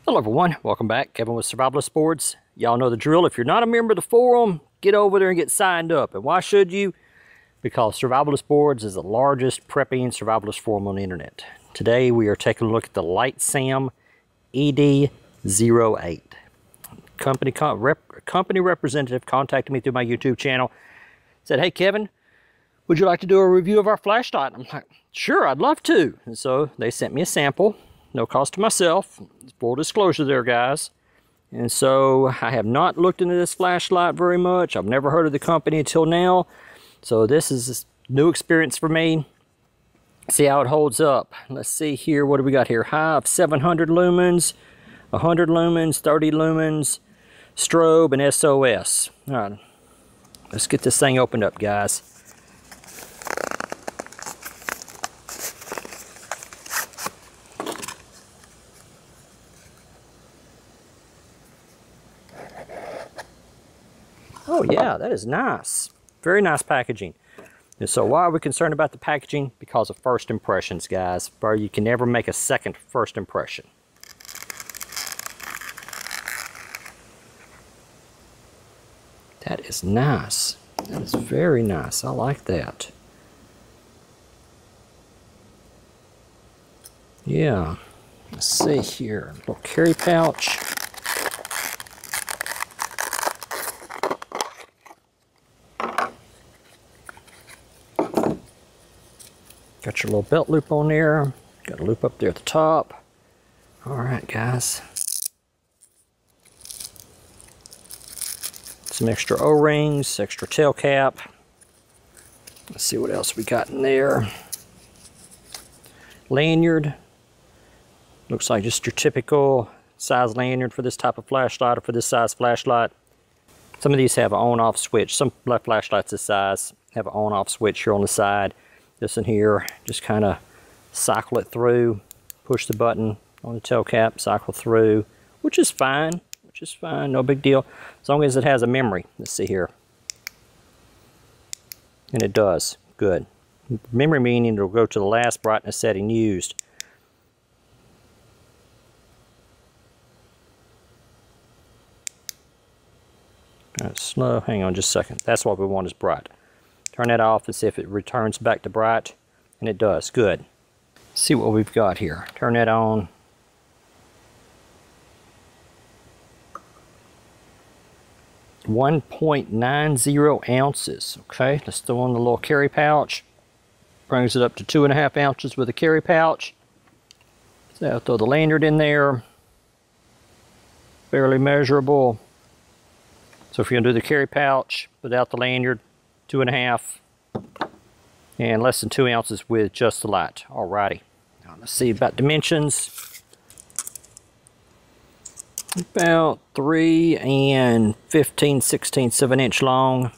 Hello everyone, welcome back. Kevin with Survivalist Boards. Y'all know the drill. If you're not a member of the forum, get over there and get signed up. And why should you? Because Survivalist Boards is the largest prepping survivalist forum on the internet. Today we are taking a look at the Litesam ED08. Company representative contacted me through my YouTube channel. Said, hey Kevin, would you like to do a review of our flashlight? I'm like, sure, I'd love to. And so they sent me a sample. No cost to myself. Full disclosure there, guys. And so I have not looked into this flashlight very much. I've never heard of the company until now. So this is a new experience for me. See how it holds up. Let's see here. What do we got here? High of 700 lumens, 100 lumens, 30 lumens, strobe, and SOS. All right. Let's get this thing opened up, guys. Oh yeah, that is nice. Very nice packaging. And so why are we concerned about the packaging? Because of first impressions, guys. Bro, you can never make a second first impression. That is nice. That is very nice. I like that. Yeah. Let's see here. Little carry pouch. Got your little belt loop on there. Got a loop up there at the top. All right, guys. Some extra O-rings, extra tail cap. Let's see what else we got in there. Lanyard. Looks like just your typical size lanyard for this type of flashlight or for this size flashlight. Some of these have an on-off switch. Some flashlights this size have an on-off switch here on the side. This in here, just kind of cycle it through, push the button on the tail cap, cycle through, which is fine, no big deal, as long as it has a memory. Let's see here. And it does, good. Memory meaning it'll go to the last brightness setting used. That's slow, hang on just a second. That's what we want is bright. Turn that off and see if it returns back to bright, and it does, good. Let's see what we've got here. Turn that on. .90 ounces, okay? Let's throw on the little carry pouch. Brings it up to 2.5 ounces with a carry pouch. So I'll throw the lanyard in there. Fairly measurable. So if you're gonna do the carry pouch without the lanyard, 2.5 and less than 2 ounces with just the light. Alrighty. Now let's see about dimensions. About 3 15/16 of an inch long.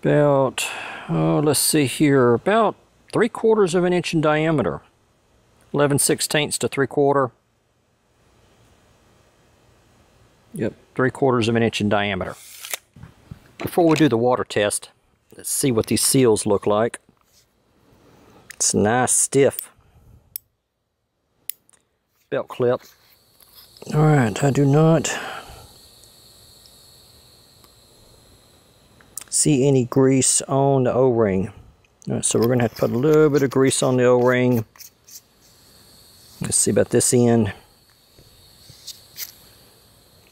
About, let's see here, about 3/4 of an inch in diameter. 11/16 to 3/4. Yep, 3/4 of an inch in diameter. Before we do the water test, let's see what these seals look like. It's nice, stiff. Belt clip. Alright, I do not see any grease on the O-ring. Alright, so we're going to have to put a little bit of grease on the O-ring. Let's see about this end.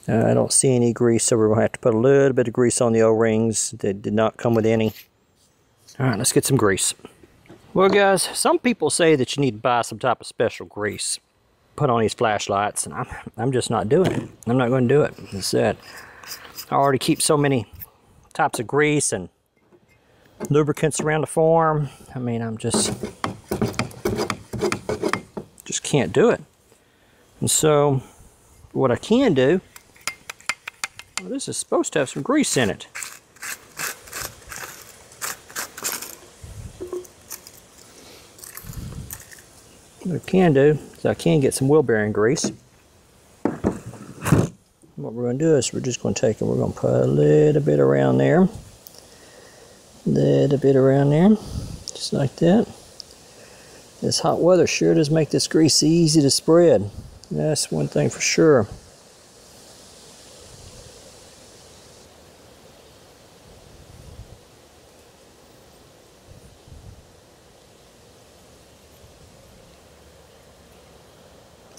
I don't see any grease, so we're going to have to put a little bit of grease on the O-rings. They did not come with any. Alright, let's get some grease. Well guys, some people say that you need to buy some type of special grease put on these flashlights, and I'm just not doing it. I'm not going to do it. As I said, I already keep so many types of grease and lubricants around the farm. I mean, I'm just can't do it. And so what I can do, well, this is supposed to have some grease in it. What I can do is I can get some wheel bearing grease. What we're going to do is we're just going to take and we're going to put a little bit around there. Just like that. This hot weather sure does make this grease easy to spread. That's one thing for sure.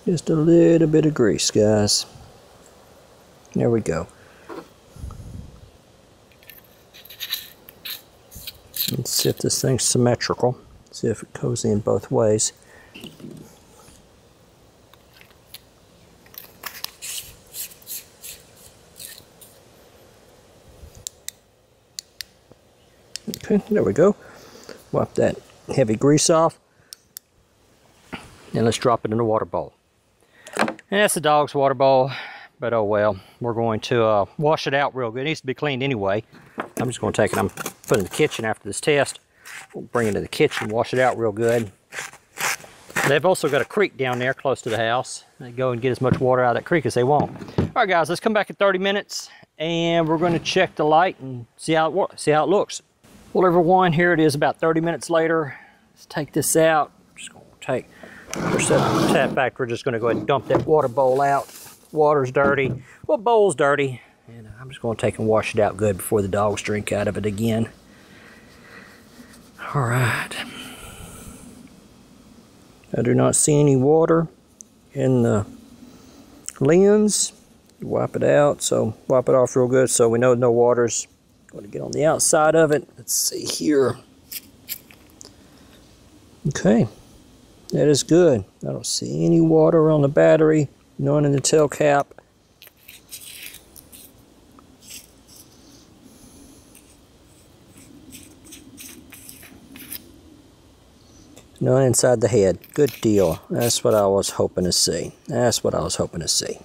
Just a little bit of grease, guys. There we go. Let's see if this thing's symmetrical. See if it goes in both ways. Okay, there we go. Wipe that heavy grease off. Then let's drop it in a water bowl. And that's the dog's water bowl, but oh well. We're going to wash it out real good. It needs to be cleaned anyway. I'm just going to take it, I'm putting it in the kitchen after this test. We'll bring it to the kitchen, wash it out real good. They've also got a creek down there close to the house. They go and get as much water out of that creek as they want. All right, guys, let's come back in 30 minutes, and we're going to check the light and see how it looks. Well, everyone, here it is about 30 minutes later. Let's take this out. I'm just going to take, tap back. We're just going to go ahead and dump that water bowl out. Water's dirty. Well, bowl's dirty. And I'm just going to take and wash it out good before the dogs drink out of it again. All right. I do not see any water in the lens. Wipe it out, so wipe it off real good so we know no water's going to get on the outside of it. Let's see here. Okay, that is good. I don't see any water on the battery, none in the tail cap. None inside the head. Good deal. That's what I was hoping to see. That's what I was hoping to see.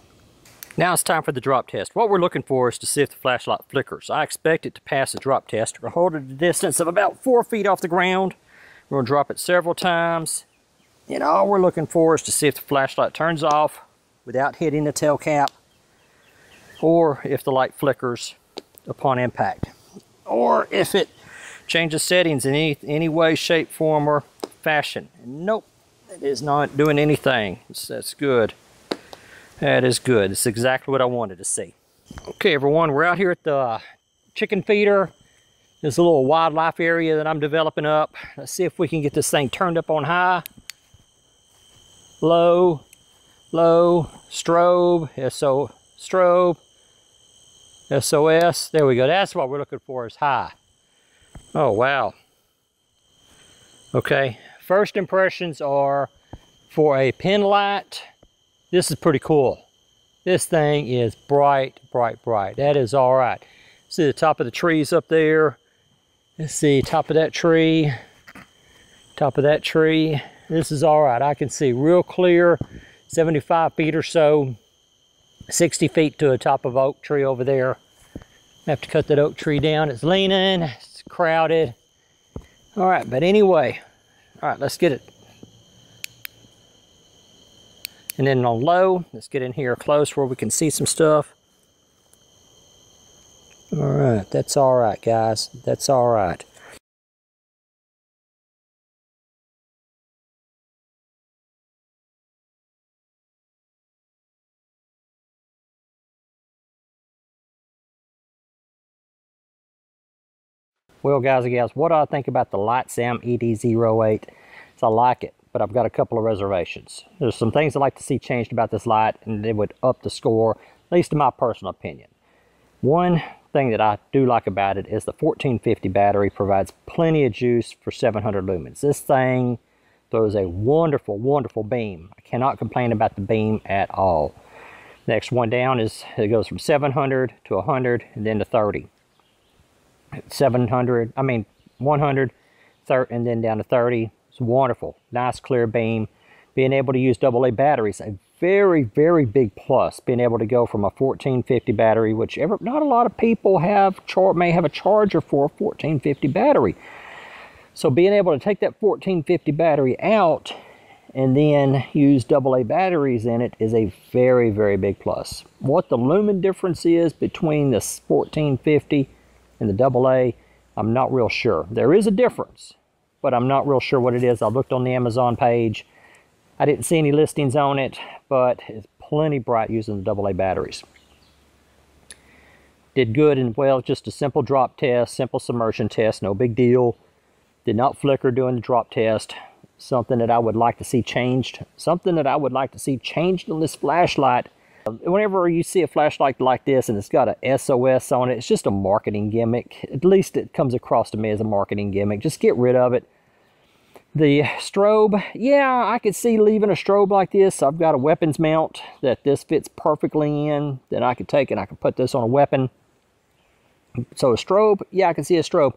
Now it's time for the drop test. What we're looking for is to see if the flashlight flickers. I expect it to pass the drop test. We're holding it at a distance of about 4 feet off the ground. We're going to drop it several times. And all we're looking for is to see if the flashlight turns off without hitting the tail cap, or if the light flickers upon impact, or if it changes settings in any way, shape, form, or fashion. And nope, it is not doing anything. That's good. That is good. It's exactly what I wanted to see. Okay, everyone, we're out here at the chicken feeder. This little wildlife area that I'm developing up. Let's see if we can get this thing turned up on high. Low, low, strobe, strobe, SOS. There we go. That's what we're looking for, is high. Oh, wow. Okay, first impressions are for a pin light. This is pretty cool. This thing is bright, bright, bright. That is all right. See the top of the trees up there. Let's see, top of that tree. Top of that tree. This is all right. I can see real clear, 75 feet or so, 60 feet to the top of oak tree over there. I have to cut that oak tree down. It's leaning, it's crowded. All right, but anyway, all right, let's get it. And then on low, let's get in here close where we can see some stuff. All right, that's all right, guys. That's all right. Well, guys and gals, what do I think about the Litesam ED08? I like it, but I've got a couple of reservations. There's some things I'd like to see changed about this light, and it would up the score, at least in my personal opinion. One thing that I do like about it is the 1450 battery provides plenty of juice for 700 lumens. This thing throws a wonderful, wonderful beam. I cannot complain about the beam at all. Next one down is, it goes from 700 to 100 and then to 30. 100, and then down to 30. It's wonderful. Nice clear beam. Being able to use AA batteries, a very, very big plus. Being able to go from a 1450 battery, which not a lot of people may have a charger for a 1450 battery. So being able to take that 1450 battery out and then use AA batteries in it is a very, very big plus. What the lumen difference is between the 1450 and the AA, I'm not real sure. There is a difference, but I'm not real sure what it is. I looked on the Amazon page. I didn't see any listings on it, but it's plenty bright using the AA batteries. Did good and well, just a simple drop test, simple submersion test, no big deal. Did not flicker during the drop test. Something that I would like to see changed. Something that I would like to see changed on this flashlight. Whenever you see a flashlight like this and it's got a SOS on it, it's just a marketing gimmick. At least it comes across to me as a marketing gimmick. Just get rid of it. The strobe, yeah, I could see leaving a strobe like this. I've got a weapons mount that this fits perfectly in, that I could take and I could put this on a weapon. So a strobe, yeah, I can see a strobe.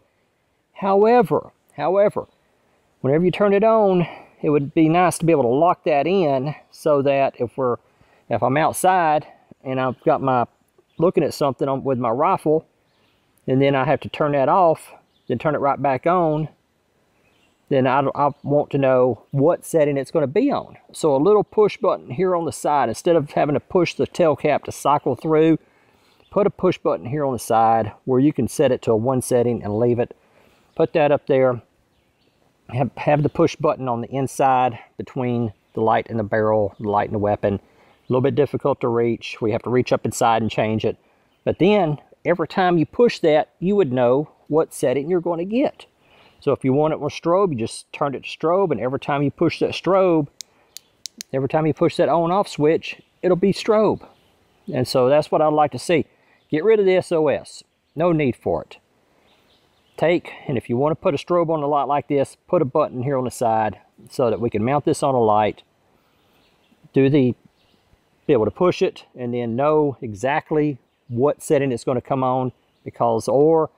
However, whenever you turn it on, it would be nice to be able to lock that in so that if I'm outside and I've got looking at something with my rifle, and then I have to turn that off, then turn it right back on, then I want to know what setting it's going to be on. So a little push button here on the side, instead of having to push the tail cap to cycle through, put a push button here on the side where you can set it to a one setting and leave it. Put that up there. Have the push button on the inside between the light and the barrel, the light and the weapon. A little bit difficult to reach. We have to reach up inside and change it. But then every time you push that, you would know what setting you're going to get. So if you want it with strobe, you just turn it to strobe, and every time you push that strobe, every time you push that on-off switch, it'll be strobe. And so that's what I'd like to see. Get rid of the SOS. No need for it. And if you want to put a strobe on a light like this, put a button here on the side so that we can mount this on a light. Be able to push it and then know exactly what setting it's going to come on, or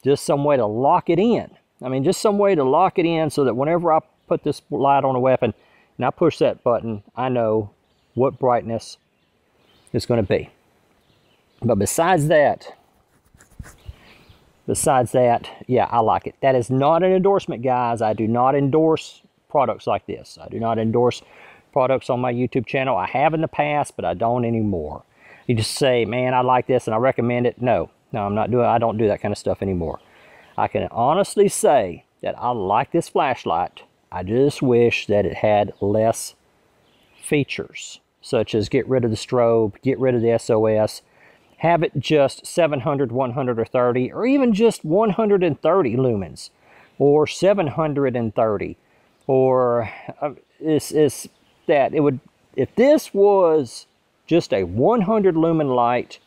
just some way to lock it in. I mean, just some way to lock it in so that whenever I put this light on a weapon and I push that button, I know what brightness it's going to be. But besides that, yeah, I like it. That is not an endorsement, guys. I do not endorse products like this. I do not endorse products on my YouTube channel. I have in the past, but I don't anymore. You just say, man, I like this and I recommend it. No, I don't do that kind of stuff anymore. I can honestly say that I like this flashlight. I just wish that it had less features, such as get rid of the strobe, get rid of the SOS, have it just 700, 100, or 30, or even just 130 lumens, or 730, or if this was just a 100 lumen light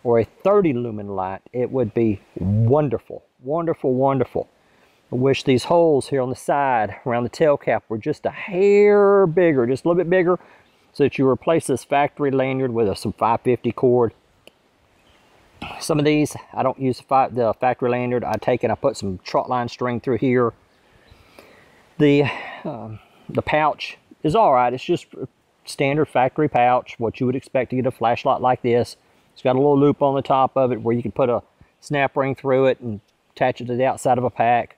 or a 30 lumen light, it would be wonderful. Wonderful, wonderful. I wish these holes here on the side around the tail cap were just a hair bigger, just a little bit bigger, so that you replace this factory lanyard with some 550 cord. Some of these, I don't use the factory lanyard. I take and I put some trot line string through here. The pouch is all right. It's just a standard factory pouch, what you would expect to get a flashlight like this. It's got a little loop on the top of it where you can put a snap ring through it and attach it to the outside of a pack.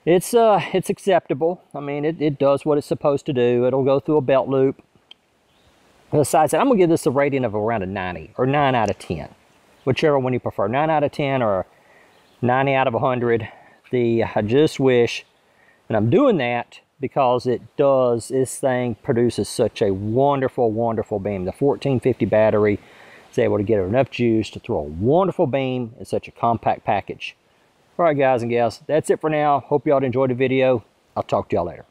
It's acceptable. I mean, it does what it's supposed to do. It'll go through a belt loop. Besides that, I'm going to give this a rating of around a 90 or 9 out of 10. Whichever one you prefer, 9 out of 10 or 90 out of 100. I just wish, and I'm doing that because this thing produces such a wonderful, wonderful beam. The 1450 battery is able to get enough juice to throw a wonderful beam in such a compact package. All right, guys and gals, that's it for now. Hope y'all enjoyed the video. I'll talk to y'all later.